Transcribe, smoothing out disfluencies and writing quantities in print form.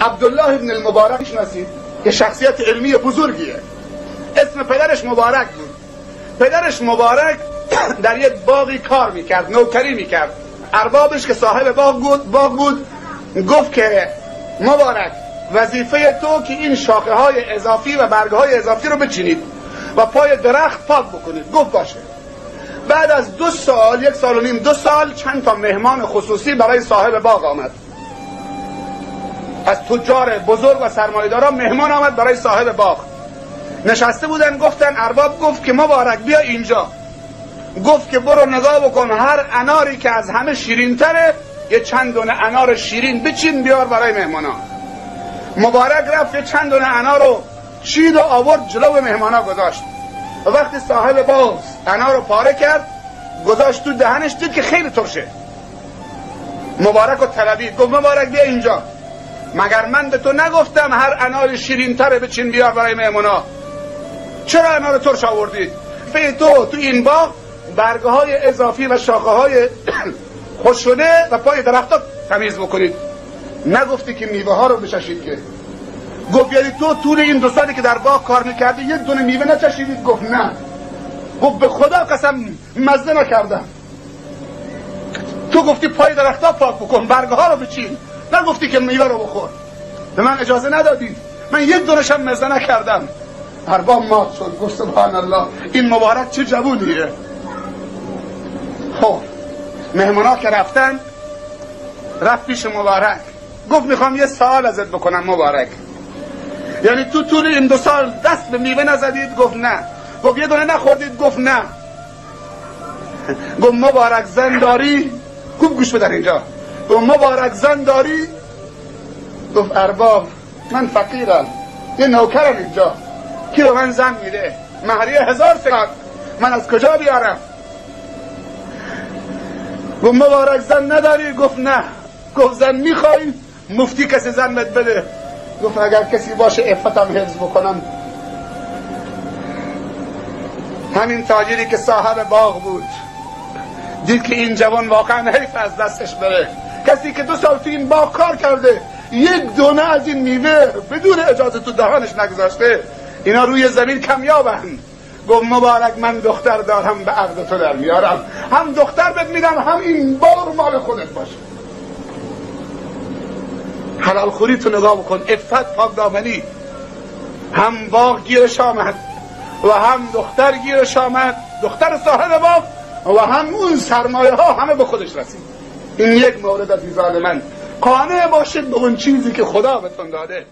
عبدالله ابن المبارک شناسید که شخصیت علمی بزرگیه. اسم پدرش مبارک بود. پدرش مبارک در یک باغی کار میکرد، نوکری میکرد. اربابش که صاحب باغ بود گفت که مبارک وظیفه تو که این شاخه های اضافی و برگه های اضافی رو بچینید و پای درخت پاک بکنید. گفت باشه. بعد از 2 سال، 1 سال و نیم 2 سال، چند تا مهمان خصوصی برای صاحب باغ آمد. از تجار بزرگ و سرمایه‌داران مهمان آمد برای صاحب باغ. نشسته بودن، گفتن ارباب گفت که مبارک بیا اینجا. گفت که برو نگاه بکن، هر اناری که از همه شیرین تره یه چند دونه انار شیرین بچین بیار برای مهمانا. مبارک رفت یه چند دونه انار رو چید و آورد جلو مهمانا گذاشت. و وقتی صاحب باغ انار رو پاره کرد گذاشت تو دهنش، دید که خیلی ترشه. مبارک رو طلبید، گفت مبارک بیا اینجا. مگر من به تو نگفتم هر انار شیرین تره بچین بیار برای مهمانا؟ چرا انار ترش آوردید؟ به تو این باغ برگه های اضافی و شاخه های خوش شده و پای درخت ها تمیز بکنید. نگفتی که میوه ها رو بچشید که. گفت یعنی تو طول این 2 سالی که در باغ کار میکردی 1 دونه میوه نچشیدید؟ گفت نه. گفت به خدا قسم مزه نکردم. تو گفتی پای درخت ها پاک بکن، برگه ها رو بچین، نگفتی که میوه رو بخور. به من اجازه ندادید، من 1 دونش هم مزه نکردم. ارباب مات شد، گفت سبحان الله این مبارک چه جوونیه. خب مهمانا که رفتن، رفت پیش مبارک گفت میخوام یه سوال ازت بکنم مبارک، یعنی تو طول این 2 سال دست به میوه نزدید؟ گفت نه. گفت 1 دونه نخوردید؟ گفت نه. گفت مبارک زن داری؟ خوب گوش بدن اینجا. گفت مبارک زن داری؟ گفت ارباب من فقیرم، یه نوکرم اینجا، کی رو من زن میده؟ مهریه 1000 سکه، من از کجا بیارم؟ گفت مبارک زن نداری؟ گفت نه. گفت زن میخوای؟ مفتی کسی زن بهت بده. گفت اگر کسی باشه عفتم حفظ بکنم. همین تاجری که صاحب باغ بود دید که این جوان واقعا حیف از دستش بره. کسی که 2 سال تو این باغ کار کرده 1 دونه از این میوه بدون اجازه تو دهانش نگذاشته، اینا روی زمین کمیابن. گفت مبارک من دختر دارم به عقد تو در میارم، هم دختر بهت میدم هم این باغ مال خودت باشه. حلال خوری تو نگاه بکن، عفت، پاک دامنی. هم باغ گیرش آمد و هم دختر گیرش آمد، دختر صاحب باغ، و هم اون سرمایه ها همه به خودش رسید. این یک مورد عزیزان من. قانع باشید به اون چیزی که خدا بهتون داده.